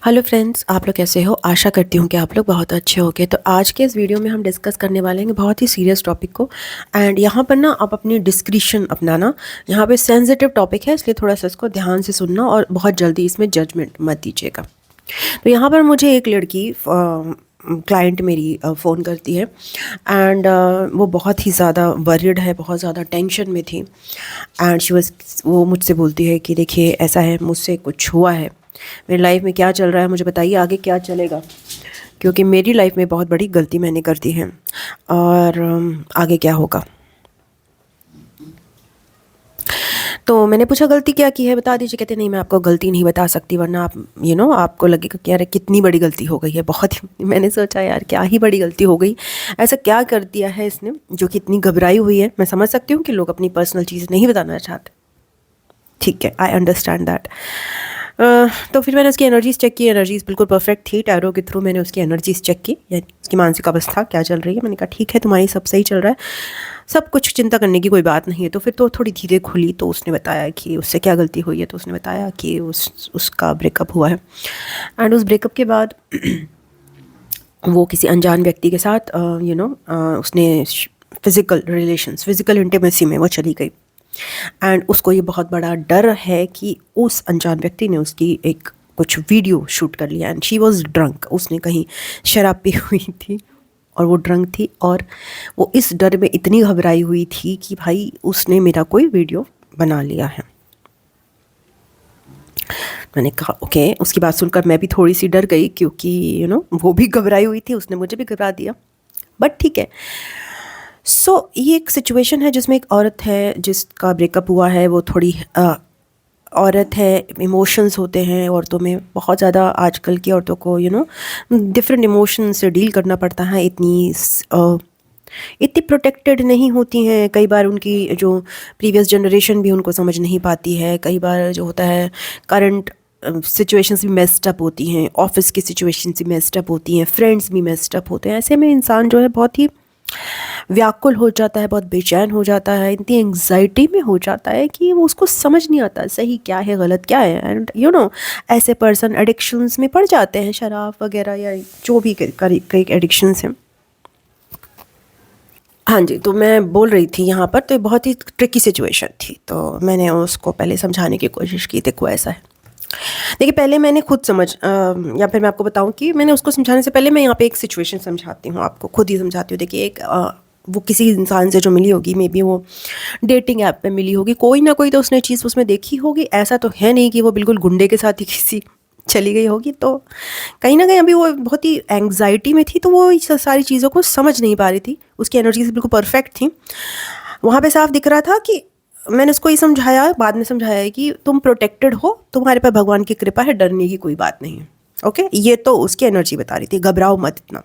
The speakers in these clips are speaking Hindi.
हेलो फ्रेंड्स, आप लोग कैसे हो? आशा करती हूँ कि आप लोग बहुत अच्छे होंगे। तो आज के इस वीडियो में हम डिस्कस करने वाले हैं बहुत ही सीरियस टॉपिक को। एंड यहाँ पर ना आप अपनी डिस्क्रिशन अपनाना। यहाँ पे सेंसिटिव टॉपिक है, इसलिए थोड़ा सा इसको ध्यान से सुनना और बहुत जल्दी इसमें जजमेंट मत दीजिएगा। तो यहाँ पर मुझे एक लड़की क्लाइंट मेरी फ़ोन करती है। एंड वो बहुत ही ज़्यादा वरिड है, बहुत ज़्यादा टेंशन में थी। एंड वो मुझसे बोलती है कि देखिए ऐसा है, मुझसे कुछ हुआ है, मेरी लाइफ में क्या चल रहा है, मुझे बताइए आगे क्या चलेगा, क्योंकि मेरी लाइफ में बहुत बड़ी गलती मैंने कर दी है और आगे क्या होगा। तो मैंने पूछा गलती क्या की है, बता दीजिए। कहते नहीं, मैं आपको गलती नहीं बता सकती, वरना आप आपको लगेगा कि यार कितनी बड़ी गलती हो गई है, बहुत ही। मैंने सोचा यार क्या ही बड़ी गलती हो गई, ऐसा क्या कर दिया है इसने जो कि इतनी घबराई हुई है। मैं समझ सकती हूँ कि लोग अपनी पर्सनल चीज़ नहीं बताना चाहते, ठीक है, आई अंडरस्टैंड दैट। तो फिर मैंने उसकी एनर्जीज़ चेक की। एनर्जीज़ बिल्कुल परफेक्ट थी। टैरो के थ्रू मैंने उसकी एनर्जीज़ चेक की, यानी उसकी मानसिक अवस्था क्या चल रही है। मैंने कहा ठीक है, तुम्हारी सब सही चल रहा है, सब कुछ चिंता करने की कोई बात नहीं है। तो फिर तो थोड़ी धीरे खुली, तो उसने बताया कि उससे क्या गलती हुई है। तो उसने बताया कि उसका ब्रेकअप हुआ है। एंड उस ब्रेकअप के बाद वो किसी अनजान व्यक्ति के साथ उसने फिज़िकल रिलेशंस, फिज़िकल इंटीमेसी में वो चली गई। एंड उसको ये बहुत बड़ा डर है कि उस अनजान व्यक्ति ने उसकी एक कुछ वीडियो शूट कर लिया। एंड शी वॉज ड्रंक, उसने कहीं शराब पी हुई थी और वो ड्रंक थी, और वो इस डर में इतनी घबराई हुई थी कि भाई उसने मेरा कोई वीडियो बना लिया है। मैंने कहा ओके। उसकी बात सुनकर मैं भी थोड़ी सी डर गई, क्योंकि वो भी घबराई हुई थी, उसने मुझे भी घबरा दिया, बट ठीक है। ये एक सिचुएशन है जिसमें एक औरत है जिसका ब्रेकअप हुआ है। वो थोड़ी औरत है, इमोशंस होते हैं औरतों में बहुत ज़्यादा। आजकल की औरतों को डिफरेंट इमोशन से डील करना पड़ता है। इतनी प्रोटेक्टेड नहीं होती हैं। कई बार उनकी जो प्रीवियस जनरेशन भी उनको समझ नहीं पाती है। कई बार जो होता है, करंट सिचुएशंस भी मेस्ड अप होती हैं, ऑफिस की सिचुएशंस भी मेस्ड अप होती हैं, फ्रेंड्स भी मेस्ड अप होते हैं। ऐसे में इंसान जो है बहुत ही व्याकुल हो जाता है, बहुत बेचैन हो जाता है, इतनी एंग्जाइटी में हो जाता है कि वो उसको समझ नहीं आता सही क्या है गलत क्या है। एंड ऐसे पर्सन एडिक्शंस में पड़ जाते हैं, शराब वगैरह या जो भी कई एडिक्शंस हैं। हाँ जी, तो मैं बोल रही थी यहाँ पर, तो बहुत ही ट्रिकी सिचुएशन थी। तो मैंने उसको पहले समझाने की कोशिश की, देखो ऐसा है। देखिए पहले मैंने खुद या फिर मैं आपको बताऊं कि मैंने उसको समझाने से पहले मैं यहाँ पे एक सिचुएशन समझाती हूँ, आपको खुद ही समझाती हूँ। देखिए वो किसी इंसान से जो मिली होगी, मे बी वो डेटिंग ऐप पे मिली होगी, कोई ना कोई तो उसने चीज़ उसमें देखी होगी। ऐसा तो है नहीं कि वो बिल्कुल गुंडे के साथ ही किसी चली गई होगी। तो कहीं ना कहीं अभी वो बहुत ही एंग्जाइटी में थी, तो वो इस सारी चीज़ों को समझ नहीं पा रही थी। उसकी एनर्जीज बिल्कुल परफेक्ट थी। वहाँ पे साफ दिख रहा था कि मैंने उसको ये समझाया, बाद में समझाया है कि तुम प्रोटेक्टेड हो, तुम्हारे पर भगवान की कृपा है, डरने की कोई बात नहीं है। ओके, ये तो उसकी एनर्जी बता रही थी, घबराओ मत इतना।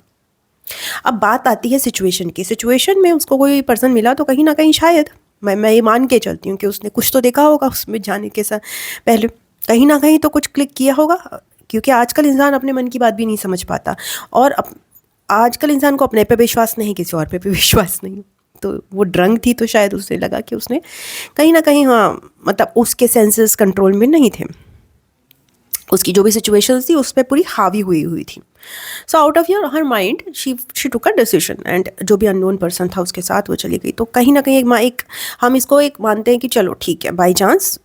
अब बात आती है सिचुएशन की। सिचुएशन में उसको कोई पर्सन मिला, तो कहीं ना कहीं शायद मैं ये मान के चलती हूँ कि उसने कुछ तो देखा होगा उसमें जाने के साथ पहले, कहीं ना कहीं तो कुछ क्लिक किया होगा। क्योंकि आजकल इंसान अपने मन की बात भी नहीं समझ पाता, और आजकल इंसान को अपने पे विश्वास नहीं, किसी और पे भी विश्वास नहीं। तो वो ड्रंक थी, तो शायद उसने लगा कि उसने कहीं ना कहीं, हाँ मतलब उसके सेंसेस कंट्रोल में नहीं थे, उसकी जो भी सिचुएशन थी उस पर पूरी हावी हुई हुई थी। So out of her mind she took a decision. And जो भी अननोन पर्सन था उसके साथ वो चली गई। तो कहीं ना कहीं एक हम इसको एक मानते हैं कि चलो ठीक है, बाई चांस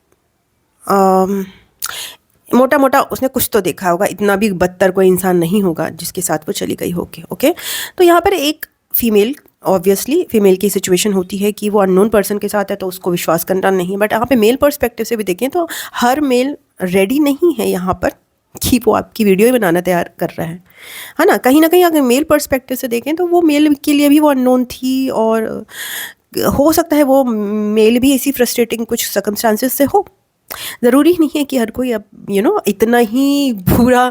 मोटा मोटा उसने कुछ तो देखा होगा, इतना भी बदतर कोई इंसान नहीं होगा जिसके साथ वो चली गई होगी। ओके, तो यहाँ पर एक फीमेल, ऑब्वियसली फीमेल की सिचुएशन होती है कि वो अननोन पर्सन के साथ है, तो उसको विश्वास करना नहीं। बट यहाँ पे मेल पर्सपेक्टिव से भी देखें तो हर मेल रेडी नहीं है यहाँ पर कि वो आपकी वीडियो ही बनाना तैयार कर रहा है ना। कहीं अगर मेल पर्सपेक्टिव से देखें तो वो मेल के लिए भी वो अननोन थी, और हो सकता है वो मेल भी इसी फ्रस्ट्रेटिंग कुछ सर्कमस्टांसेस से हो। ज़रूरी नहीं है कि हर कोई अब इतना ही बुरा।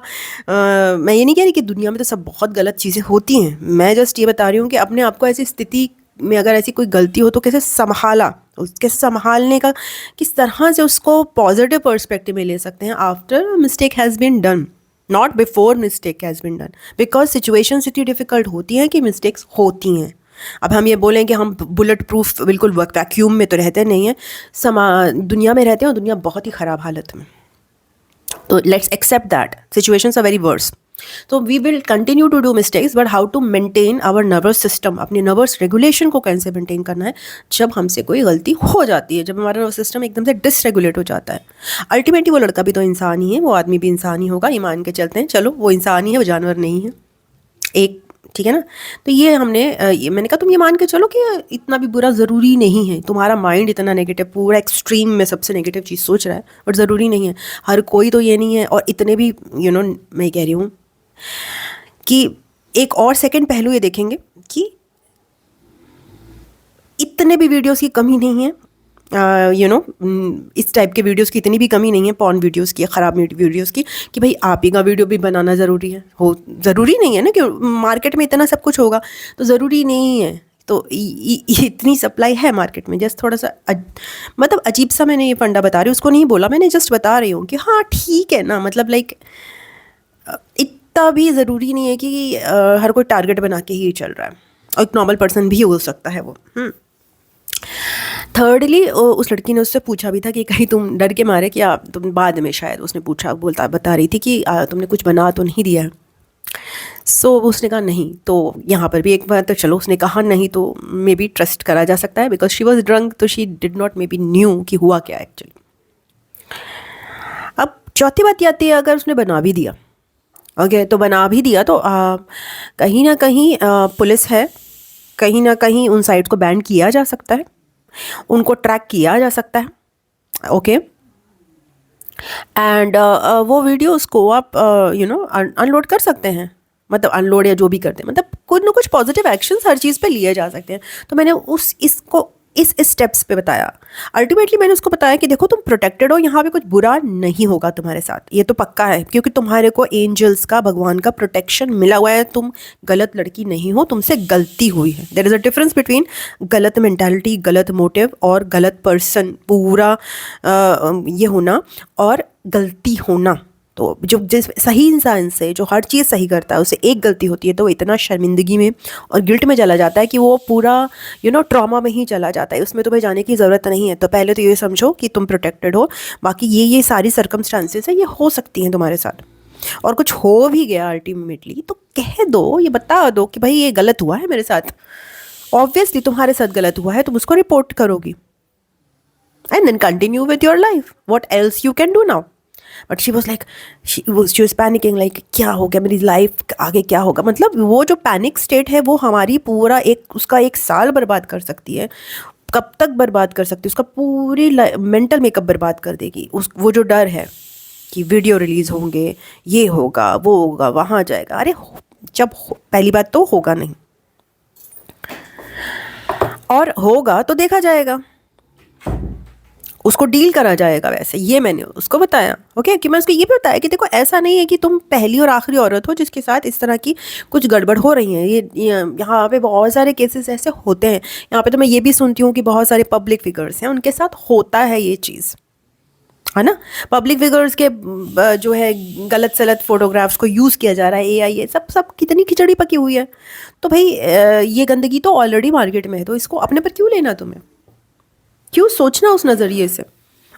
मैं ये नहीं कह रही कि दुनिया में तो सब बहुत गलत चीज़ें होती हैं। मैं जस्ट ये बता रही हूँ कि अपने आप को ऐसी स्थिति में अगर ऐसी कोई गलती हो तो कैसे संभाला, कैसे संभालने का, किस तरह से उसको पॉजिटिव पर्सपेक्टिव में ले सकते हैं after mistake has been done, not before mistake has been done. Because situations इतनी डिफ़िकल्ट होती हैं कि मिस्टेक्स होती हैं। अब हम ये बोलें कि हम बुलेट प्रूफ बिल्कुल वैक्यूम में तो रहते नहीं हैं, दुनिया में रहते हैं, और दुनिया बहुत ही ख़राब हालत में। तो let's accept that situations are very worse. So we will continue to do mistakes, but how to maintain our nervous system, अपने नर्वस रेगुलेशन को कैसे मेंटेन करना है जब हमसे कोई गलती हो जाती है, जब हमारा नर्वस सिस्टम एकदम से डिसरेगुलेट हो जाता है. अल्टीमेटली वो लड़का भी तो इंसान ही है, वो आदमी भी इंसान ही होगा, ये मान के चलते हैं, चलो वो इंसान ही है, वो जानवर नहीं है एक, ठीक है ना. तो ये हमने मैंने कहा तुम ये मान के चलो कि इतना भी बुरा ज़रूरी नहीं है, तुम्हारा माइंड इतना नेगेटिव, पूरा एक्सट्रीम में सबसे नेगेटिव चीज़ सोच रहा है, बट ज़रूरी नहीं है. हर कोई तो ये नहीं है. और इतने भी मैं कह रही हूँ कि एक और सेकंड पहलू ये देखेंगे कि इतने भी वीडियोस की कमी नहीं है, इस टाइप के वीडियोस की इतनी भी कमी नहीं है, पॉर्न वीडियोस की, ख़राब वीडियोस की, कि भाई आप ही का वीडियो भी बनाना ज़रूरी है. ज़रूरी नहीं है ना कि मार्केट में इतना सब कुछ होगा, तो ज़रूरी नहीं है. तो इतनी सप्लाई है मार्केट में. जस्ट थोड़ा सा मतलब अजीब सा मैंने ये फंडा बता रही हूँ, उसको नहीं बोला मैंने, जस्ट बता रही हूँ कि हाँ ठीक है ना, मतलब लाइक इतना भी ज़रूरी नहीं है कि हर कोई टारगेट बना के ही चल रहा है, और एक नॉर्मल पर्सन भी हो सकता है वो. थर्डली उस लड़की ने उससे पूछा भी था कि कहीं तुम डर के मारे क्या, तुम बाद में शायद उसने पूछा, बता रही थी कि तुमने कुछ बना तो नहीं दिया. सो उसने कहा नहीं. तो यहाँ पर भी एक बार तो चलो उसने कहा नहीं, तो मे बी ट्रस्ट करा जा सकता है, बिकॉज शी वॉज ड्रंक, तो she did not may be new कि हुआ क्या एक्चुअली. अब चौथी बात ये आती है, अगर उसने बना भी दिया, ओके, तो बना भी दिया तो कहीं ना कहीं पुलिस है, कहीं ना कहीं उन साइट को बैन किया जा सकता है, उनको ट्रैक किया जा सकता है, ओके. एंड वो वीडियोस को आप अनलोड कर सकते हैं, मतलब अनलोड या जो भी करते हैं, मतलब कुछ ना कुछ पॉजिटिव एक्शंस हर चीज़ पे लिए जा सकते हैं. तो मैंने इसको इस स्टेप्स पे बताया. अल्टीमेटली मैंने उसको बताया कि देखो तुम प्रोटेक्टेड हो, यहाँ पे कुछ बुरा नहीं होगा तुम्हारे साथ, ये तो पक्का है, क्योंकि तुम्हारे को एंजल्स का, भगवान का प्रोटेक्शन मिला हुआ है. तुम गलत लड़की नहीं हो, तुमसे गलती हुई है. There is a difference between गलत मेंटालिटी, गलत मोटिव और गलत पर्सन, पूरा ये होना और गलती होना. तो जो जिस सही इंसान से जो हर चीज़ सही करता है, उसे एक गलती होती है तो वो इतना शर्मिंदगी में और गिल्ट में चला जाता है कि वो पूरा ट्रॉमा में ही चला जाता है. उसमें तुम्हें जाने की ज़रूरत नहीं है. तो पहले तो ये समझो कि तुम प्रोटेक्टेड हो, बाकी ये सारी सर्कमस्टांसेस है, ये हो सकती हैं तुम्हारे साथ. और कुछ हो भी गया अल्टीमेटली तो कह दो, ये बता दो कि भाई ये गलत हुआ है मेरे साथ. ऑब्वियसली तुम्हारे साथ गलत हुआ है, तुम उसको रिपोर्ट करोगी, and then continue with your life. What else you can do now. But she was like, she was panicking, like क्या हो गया, मेरी लाइफ आगे क्या होगा. मतलब वो जो पैनिक स्टेट है वो हमारी पूरा उसका 1 साल बर्बाद कर सकती है. कब तक बर्बाद कर सकती है, उसका पूरी मेंटल मेकअप बर्बाद कर देगी. वो जो डर है कि वीडियो रिलीज़ होंगे, ये होगा, वो होगा, वहाँ जाएगा. अरे पहली बात तो होगा नहीं, और होगा तो देखा जाएगा, उसको डील करा जाएगा. वैसे ये मैंने उसको बताया, ओके, कि मैं उसको ये भी बताया कि देखो ऐसा नहीं है कि तुम पहली और आखिरी औरत हो जिसके साथ इस तरह की कुछ गड़बड़ हो रही है. ये यहाँ पे बहुत सारे केसेस ऐसे होते हैं. यहाँ पे तो मैं ये भी सुनती हूँ कि बहुत सारे पब्लिक फिगर्स हैं, उनके साथ होता है ये चीज़, है ना. पब्लिक फिगर्स के जो है गलत सलत फोटोग्राफ्स को यूज़ किया जा रहा है, AI, ये सब कितनी खिचड़ी पकी हुई है. तो भाई ये गंदगी तो ऑलरेडी मार्केट में है, तो इसको अपने पर क्यों लेना, तुम्हें क्यों सोचना उस नज़रिए से.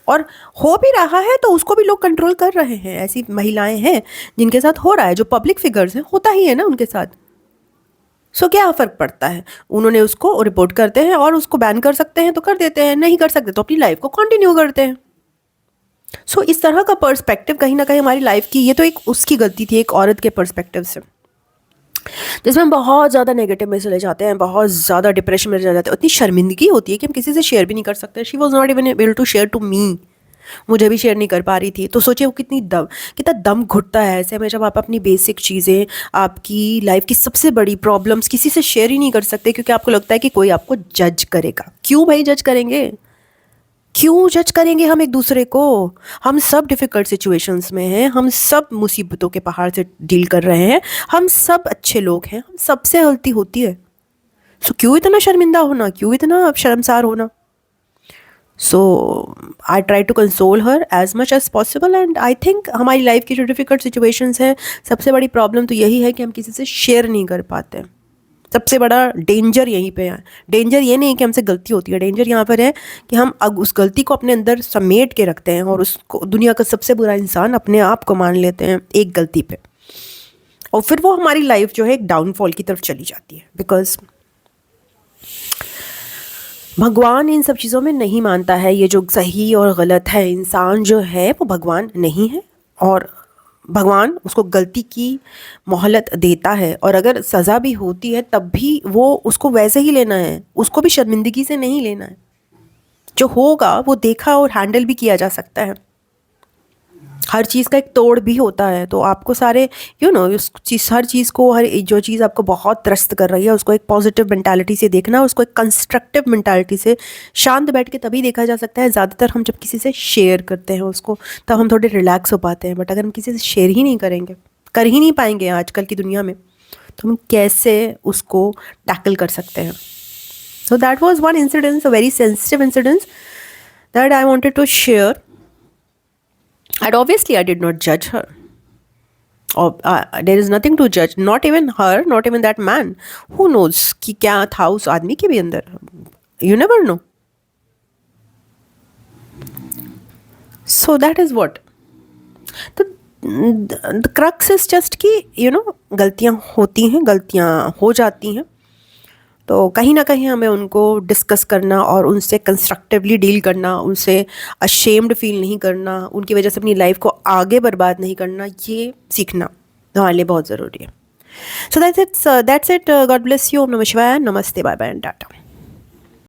और हो भी रहा है तो उसको भी लोग कंट्रोल कर रहे हैं. ऐसी महिलाएं हैं जिनके साथ हो रहा है, जो पब्लिक फिगर्स हैं, होता ही है ना उनके साथ. सो क्या फ़र्क पड़ता है, उन्होंने उसको रिपोर्ट करते हैं, और उसको बैन कर सकते हैं तो कर देते हैं, नहीं कर सकते तो अपनी लाइफ को कंटिन्यू करते हैं. सो इस तरह का पर्सपेक्टिव कहीं ना कहीं हमारी लाइफ की, ये तो एक उसकी गलती थी एक औरत के पर्सपेक्टिव से, जिसमें हम बहुत ज़्यादा नेगेटिव में चले जाते हैं, बहुत ज़्यादा डिप्रेशन में चले जाते हैं. इतनी शर्मिंदगी होती है कि हम किसी से शेयर भी नहीं कर सकते. She was not even able to share to me. मुझे भी शेयर नहीं कर पा रही थी. तो सोचिए वो कितना दम घुटता है ऐसे में, जब आप अपनी बेसिक चीज़ें, आपकी लाइफ की सबसे बड़ी प्रॉब्लम्स किसी से शेयर ही नहीं कर सकते, क्योंकि आपको लगता है कि कोई आपको जज करेगा. क्यों भाई जज करेंगे, क्यों जज करेंगे हम एक दूसरे को. हम सब डिफ़िकल्ट सिचुएशंस में हैं, हम सब मुसीबतों के पहाड़ से डील कर रहे हैं, हम सब अच्छे लोग हैं, हम सबसे गलती होती है. सो क्यों इतना शर्मिंदा होना, क्यों इतना शर्मसार होना. So I try to console her as much as possible. And I think हमारी लाइफ की जो डिफ़िकल्ट सिचुएशंस हैं, सबसे बड़ी प्रॉब्लम तो यही है कि हम किसी से शेयर नहीं कर पाते. सबसे बड़ा डेंजर यहीं पे है। डेंजर ये नहीं कि हमसे गलती होती है, डेंजर यहाँ पर है कि हम अब उस गलती को अपने अंदर समेट के रखते हैं और उसको दुनिया का सबसे बुरा इंसान अपने आप को मान लेते हैं एक गलती पे, और फिर वो हमारी लाइफ जो है एक डाउनफॉल की तरफ चली जाती है। बिकॉज भगवान इन सब चीज़ों में नहीं मानता है, ये जो सही और गलत है, इंसान जो है वो भगवान नहीं है, और भगवान उसको गलती की मोहलत देता है, और अगर सज़ा भी होती है तब भी वो उसको वैसे ही लेना है, उसको भी शर्मिंदगी से नहीं लेना है। जो होगा वो देखा और हैंडल भी किया जा सकता है। हर चीज़ का एक तोड़ भी होता है, तो आपको सारे उस चीज़, हर चीज़ को, हर जो चीज़ आपको बहुत त्रस्त कर रही है उसको एक पॉजिटिव मेंटालिटी से देखना, उसको एक कंस्ट्रक्टिव मेंटालिटी से शांत बैठ के तभी देखा जा सकता है। ज़्यादातर हम जब किसी से शेयर करते हैं उसको, तब हम थोड़े रिलैक्स हो पाते हैं, बट अगर हम किसी से शेयर ही नहीं करेंगे, कर ही नहीं पाएंगे आजकल की दुनिया में, तो हम कैसे उसको टैकल कर सकते हैं। So that was one incidence, a very sensitive incidence that I wanted to share. And obviously, I did not judge her. Or there is nothing to judge. Not even her, not even that man. Who knows कि क्या था उस आदमी के भी अंदर? You never know. So that is what. तो the crux is just कि गलतियाँ होती हैं, गलतियाँ हो जाती हैं, तो कहीं ना कहीं हमें उनको डिस्कस करना और उनसे कंस्ट्रक्टिवली डील करना, उनसे अशेम्ड फील नहीं करना, उनकी वजह से अपनी लाइफ को आगे बर्बाद नहीं करना, ये सीखना हमारे लिए बहुत ज़रूरी है. So that's it. God bless you. ओम नमः शिवाय. नमस्ते. Bye bye and Tata.